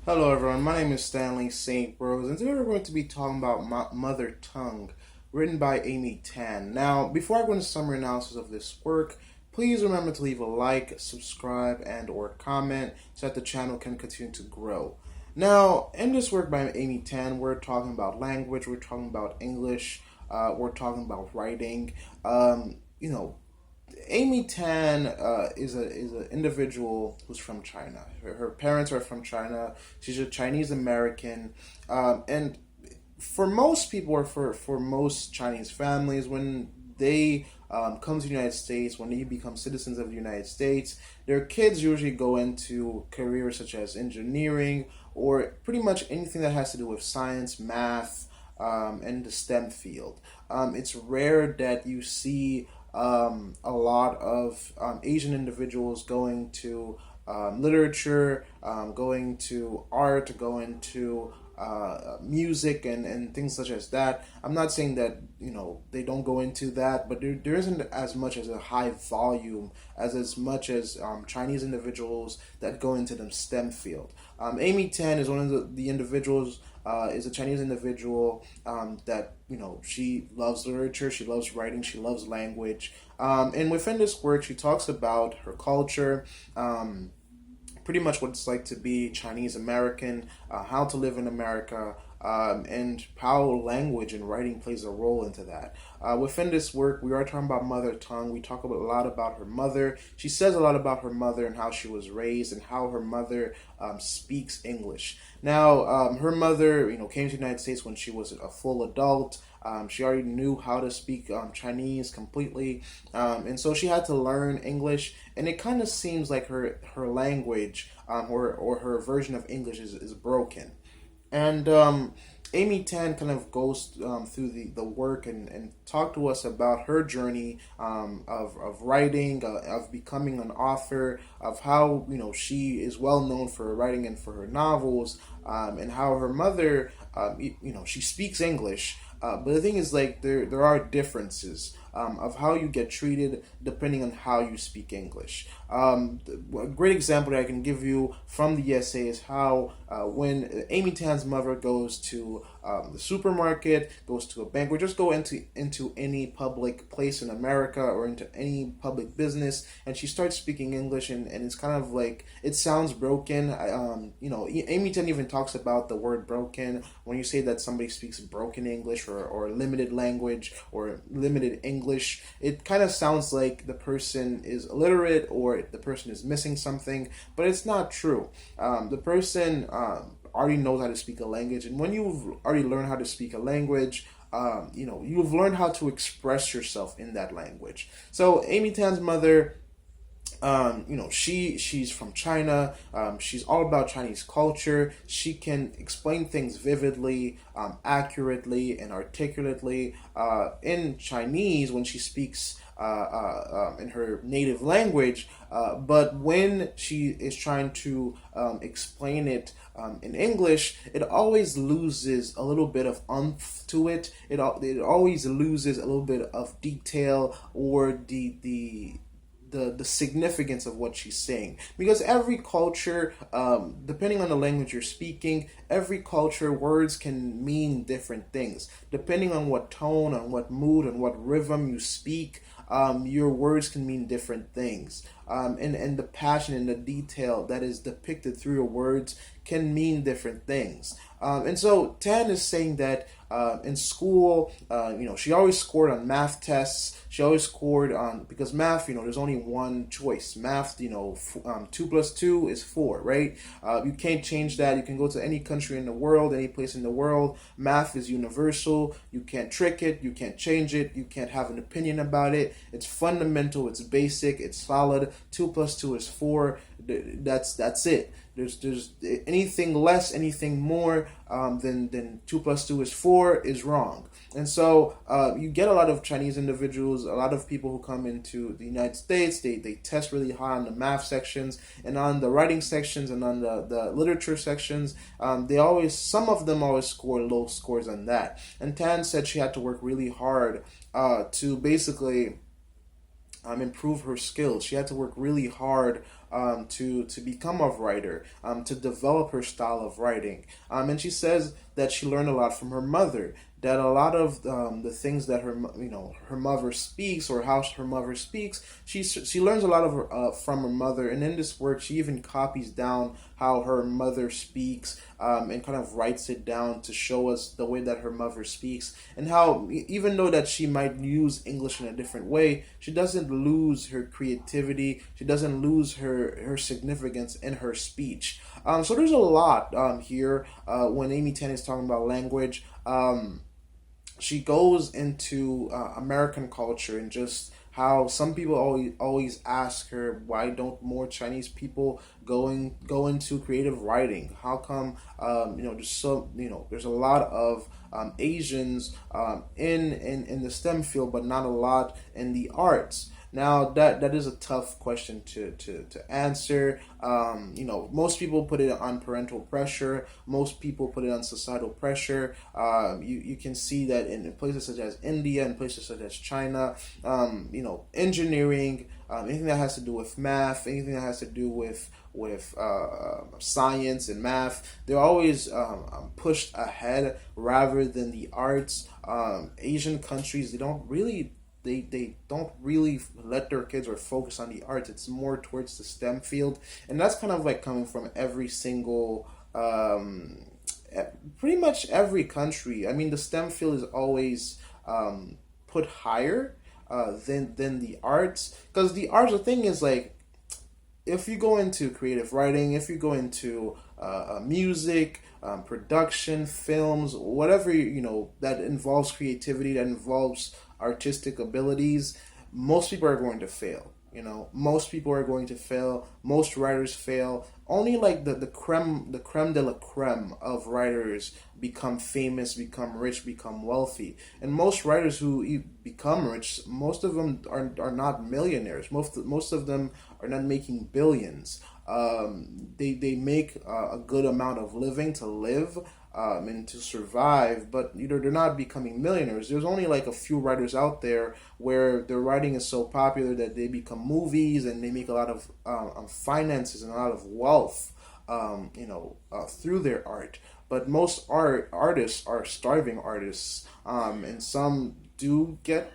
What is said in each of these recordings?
Hello, everyone. My name is Stanley St. Rose, and today we're going to be talking about Mother Tongue, written by Amy Tan. Now, before I go into summary analysis of this work, please remember to leave a like, subscribe, and/or comment so that the channel can continue to grow. Now, in this work by Amy Tan, we're talking about language, we're talking about English, we're talking about writing. You know, Amy Tan is an individual who's from China. Her parents are from China. She's a Chinese American, and for most people, or for most Chinese families, when they come to the United States, when they become citizens of the United States, their kids usually go into careers such as engineering or pretty much anything that has to do with science, math, and the STEM field. It's rare that you see a lot of Asian individuals going to literature, going to art, going to music and things such as that. I'm not saying that they don't go into that, but there isn't as much as a high volume as much as Chinese individuals that go into the STEM field. Amy Tan is one of the individuals. Is a Chinese individual that she loves literature, she loves writing, she loves language, and within this work, she talks about her culture. Pretty much what it's like to be Chinese American, how to live in America, and how language and writing plays a role into that. Within this work, we are talking about mother tongue. We talk a lot about her mother. She says a lot about her mother and how she was raised and how her mother speaks English. Now, her mother, came to the United States when she was a full adult. She already knew how to speak Chinese completely, and so she had to learn English. And it kind of seems like her language or her version of English is broken. And Amy Tan kind of goes through the work and talk to us about her journey of writing, of becoming an author, of how she is well known for her writing and for her novels, and how her mother, she speaks English. But the thing is, like, there are differences of how you get treated depending on how you speak English. A great example that I can give you from the essay is how when Amy Tan's mother goes to the supermarket, goes to a bank, or just go into any public place in America or into any public business, and she starts speaking English, and it's kind of like it sounds broken. Amy Tan even talks about the word broken when you say that somebody speaks broken English or limited language or limited English. It kind of sounds like the person is illiterate or the person is missing something, but it's not true. The person already knows how to speak a language, and when you've already learned how to speak a language, you've learned how to express yourself in that language. So Amy Tan's mother, she's from China. She's all about Chinese culture. She can explain things vividly, accurately, and articulately in Chinese when she speaks in her native language. But when she is trying to explain it in English, it always loses a little bit of umph to it. It always loses a little bit of detail or the significance of what she's saying, because every culture, depending on the language you're speaking, every culture words can mean different things depending on what tone, on what mood, and what rhythm you speak. Your words can mean different things, and the passion and the detail that is depicted through your words can mean different things. And so Tan is saying that in school, she always scored on math tests. She always scored on, because math, there's only one choice. Math, 2 plus 2 is 4, right? You can't change that. You can go to any country in the world, any place in the world. Math is universal. You can't trick it. You can't change it. You can't have an opinion about it. It's fundamental. It's basic. It's solid. 2 plus 2 is 4. That's it. There's anything less, anything more than 2 plus 2 is 4 is wrong. And so you get a lot of Chinese individuals, a lot of people who come into the United States. They test really high on the math sections and on the writing sections and on the literature sections. Some of them always score low scores on that. And Tan said she had to work really hard to basically improve her skills. She had to work really hard to become a writer, to develop her style of writing. And she says that she learned a lot from her mother. That a lot of the things that her mother speaks, or how her mother speaks, she learns a lot of from her mother. And in this work, she even copies down how her mother speaks, and kind of writes it down to show us the way that her mother speaks, and how even though that she might use English in a different way, she doesn't lose her creativity. She doesn't lose her significance in her speech. So there's a lot here when Amy Tan is talking about language. She goes into American culture, and just how some people always ask her, why don't more Chinese people go into creative writing? How come there's a lot of Asians in the STEM field, but not a lot in the arts? Now that is a tough question to answer. Most people put it on parental pressure. Most people put it on societal pressure. You can see that in places such as India and places such as China. Engineering, anything that has to do with math, anything that has to do with science and math, they're always pushed ahead rather than the arts. Asian countries, they don't really let their kids or focus on the arts. It's more towards the STEM field, and that's kind of like coming from every single pretty much every country. I mean, the STEM field is always put higher than the arts, because the arts, the thing is, like, if you go into creative writing, if you go into music, production, films, whatever that involves creativity, that involves artistic abilities, most people are going to fail. Most people are going to fail. Most writers fail. Only like the creme de la creme of writers become famous, become rich, become wealthy. And most writers who become rich, most of them are not millionaires. Most of them are not making billions. They make a good amount of living to live, and to survive, but they're not becoming millionaires. There's only like a few writers out there where their writing is so popular that they become movies, and they make a lot of finances and a lot of wealth, through their art. But most artists are starving artists, and some do get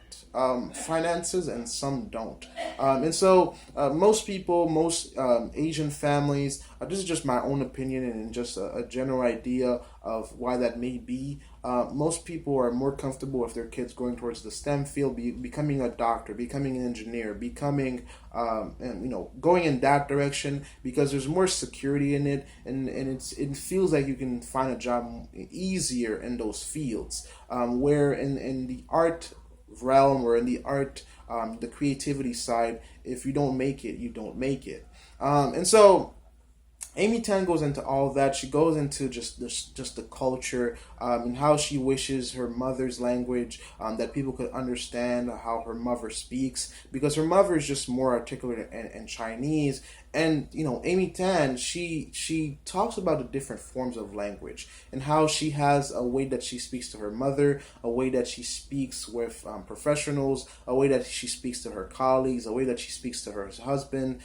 finances and some don't. And so most people, most Asian families, this is just my own opinion and just a general idea of why that may be. Most people are more comfortable with their kids going towards the STEM field, becoming a doctor, becoming an engineer, becoming, going in that direction, because there's more security in it, and it feels like you can find a job easier in those fields. Where in the art realm, or in the art, the creativity side, if you don't make it, you don't make it. And so Amy Tan goes into all of that. She goes into just the culture, and how she wishes her mother's language, that people could understand how her mother speaks, because her mother is just more articulate in Chinese. And Amy Tan, she talks about the different forms of language, and how she has a way that she speaks to her mother, a way that she speaks with professionals, a way that she speaks to her colleagues, a way that she speaks to her husband.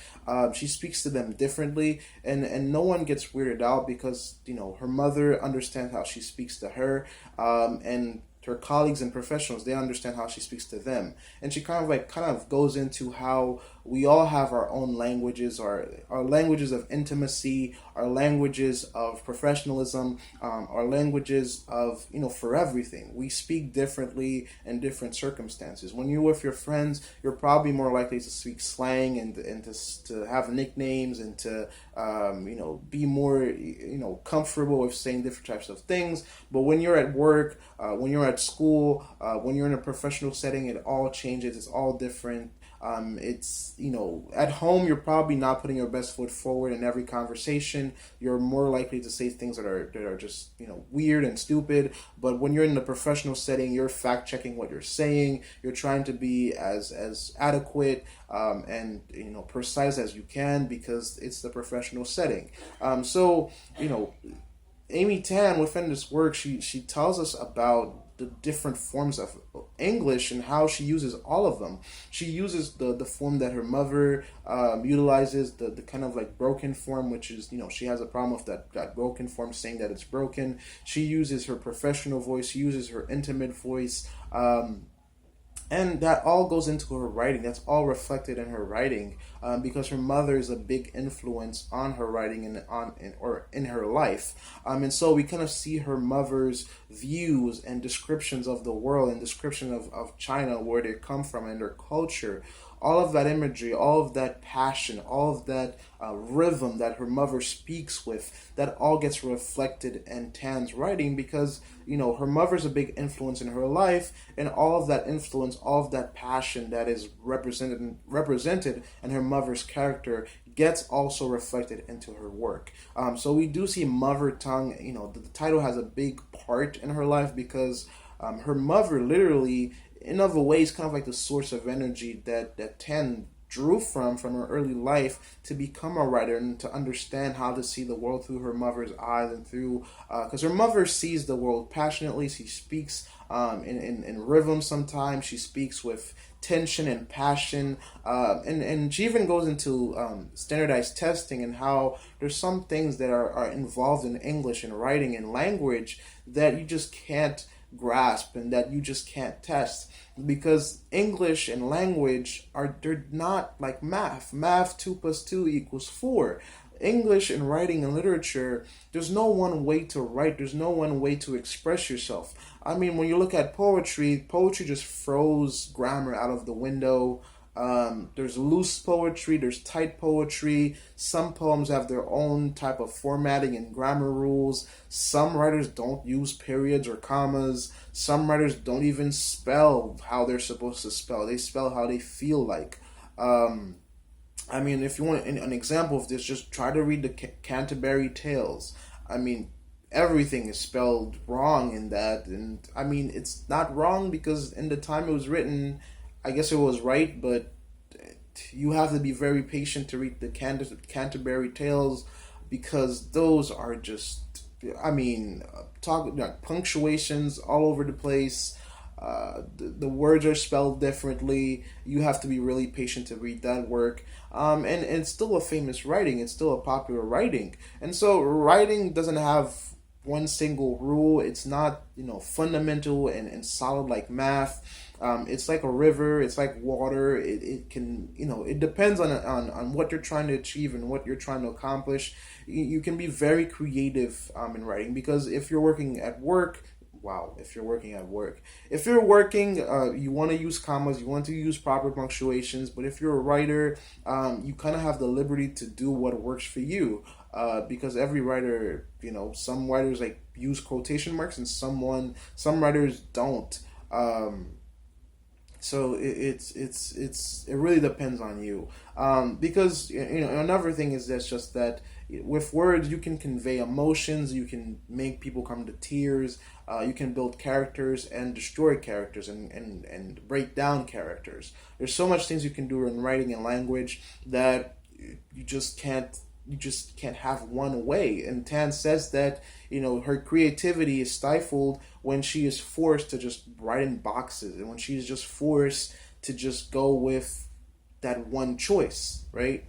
She speaks to them differently, and no one gets weirded out, because her mother understands how she speaks to her, and her colleagues and professionals, they understand how she speaks to them. And she kind of goes into how we all have our own languages, our languages of intimacy, our languages of professionalism, our languages of, for everything. We speak differently in different circumstances. When you're with your friends, you're probably more likely to speak slang, and to have nicknames, and to be more comfortable with saying different types of things. But when you're at work, when you're at school, when you're in a professional setting, it all changes. It's all different. It's at home, you're probably not putting your best foot forward in every conversation. You're more likely to say things that are just weird and stupid. But when you're in the professional setting, you're fact checking what you're saying. You're trying to be as adequate, and precise as you can, because it's the professional setting. So Amy Tan, within this work, she tells us about the different forms of English and how she uses all of them. She uses the form that her mother utilizes, the kind of like broken form, which is, she has a problem with that broken form, saying that it's broken. She uses her professional voice, she uses her intimate voice. And that all goes into her writing. That's all reflected in her writing, because her mother is a big influence on her writing and or in her life. And so we kind of see her mother's views and descriptions of the world and description of China, where they come from and their culture. All of that imagery, all of that passion, all of that rhythm that her mother speaks with, that all gets reflected in Tan's writing, because her mother's a big influence in her life, and all of that influence, all of that passion that is represented in her mother's character gets also reflected into her work. So we do see mother tongue. The title has a big part in her life, because her mother literally, in other ways, kind of like the source of energy that Tan drew from her early life to become a writer and to understand how to see the world through her mother's eyes, and through because her mother sees the world passionately. She speaks in rhythm. Sometimes she speaks with tension and passion, and she even goes into standardized testing, and how there's some things that are involved in English and writing and language that you just can't grasp and that you just can't test, because English and language they're not like math 2 plus 2 equals 4. English and writing and literature, there's no one way to write, there's no one way to express yourself. I mean, when you look at poetry just throws grammar out of the window. There's loose poetry, there's tight poetry. Some poems have their own type of formatting and grammar rules. Some writers don't use periods or commas. Some writers don't even spell how they're supposed to spell. They spell how they feel like. I mean, if you want an example of this, just try to read the Canterbury Tales. I mean, everything is spelled wrong in that. And I mean, it's not wrong because in the time it was written, I guess it was right, but you have to be very patient to read the Canterbury Tales, because those are just, I mean, punctuations all over the place. The words are spelled differently. You have to be really patient to read that work. And it's still a famous writing. It's still a popular writing. And so writing doesn't have one single rule. It's not, fundamental and solid like math. It's like a river. It's like water. It can, it depends on what you're trying to achieve and what you're trying to accomplish. You can be very creative in writing, because if you're working at work, if you're working at work. If you're working, you want to use commas, you want to use proper punctuations, but if you're a writer, you kind of have the liberty to do what works for you. Because every writer, some writers like use quotation marks and some writers don't. So it really depends on you. Because another thing is that's just that with words you can convey emotions, you can make people come to tears, you can build characters and destroy characters and break down characters. There's so much things you can do in writing and language that you just can't have one way. And Tan says that her creativity is stifled when she is forced to just write in boxes, and when she's just forced to just go with that one choice, right?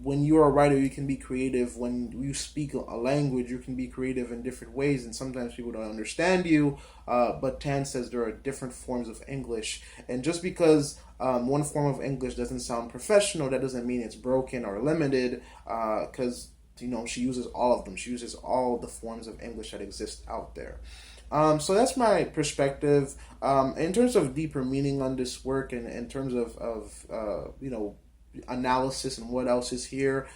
When you're a writer, you can be creative. When you speak a language, you can be creative in different ways, and sometimes people don't understand you. But Tan says there are different forms of English, and just because one form of English doesn't sound professional, that doesn't mean it's broken or limited, because she uses all of them. She uses all the forms of English that exist out there. So that's my perspective. In terms of deeper meaning on this work, and in terms of analysis and what else is here,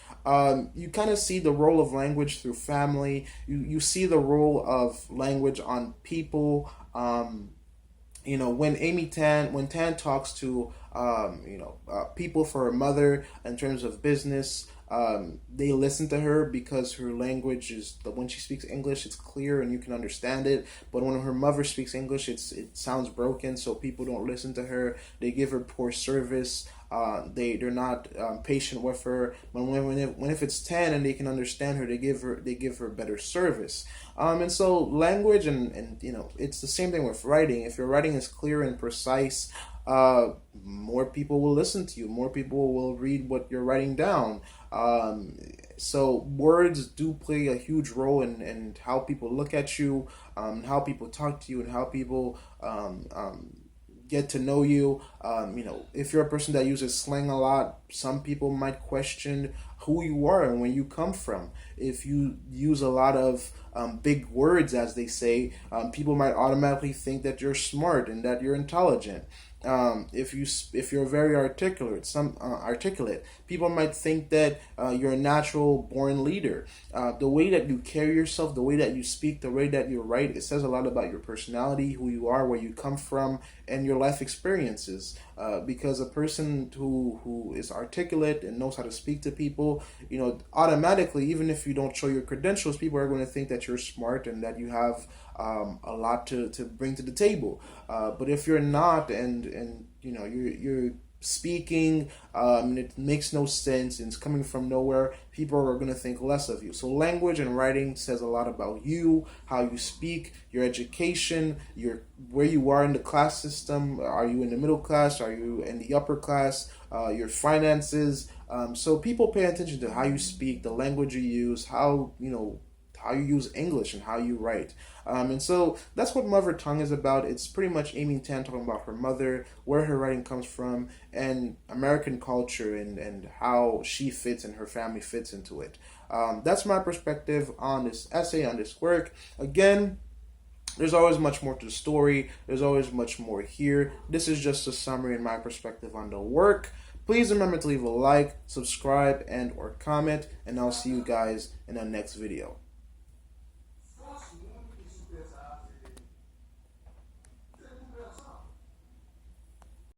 you kind of see the role of language through family. You see the role of language on people. When Tan talks to people for her mother in terms of business, they listen to her because her language is, when she speaks English, it's clear and you can understand it. But when her mother speaks English, it sounds broken, so people don't listen to her. They give her poor service. They're not patient with her. But when if it's 10 and they can understand her, they give her better service. And so language and it's the same thing with writing. If your writing is clear and precise, more people will listen to you. More people will read what you're writing down. So words do play a huge role in how people look at you, how people talk to you, and how people get to know you. If you're a person that uses slang a lot, some people might question who you are and where you come from. If you use a lot of big words, as they say, people might automatically think that you're smart and that you're intelligent. If you're very articulate, people might think that you're a natural born leader. The way that you carry yourself, the way that you speak, the way that you write, it says a lot about your personality, who you are, where you come from, and your life experiences. Because a person who is articulate and knows how to speak to people, automatically, even if you don't show your credentials, people are going to think that you're smart and that you have a lot to bring to the table. But if you're not, and you're speaking, and it makes no sense and it's coming from nowhere, people are going to think less of you. So language and writing says a lot about you, how you speak, your education, where you are in the class system. Are you in the middle class? Are you in the upper class? Your finances. So people pay attention to how you speak, the language you use, how you use English and how you write. And so that's what Mother Tongue is about. It's pretty much Amy Tan talking about her mother, where her writing comes from, and American culture and how she fits and her family fits into it. That's my perspective on this essay, on this work. Again, there's always much more to the story. There's always much more here. This is just a summary and my perspective on the work. Please remember to leave a like, subscribe, and or comment, and I'll see you guys in the next video.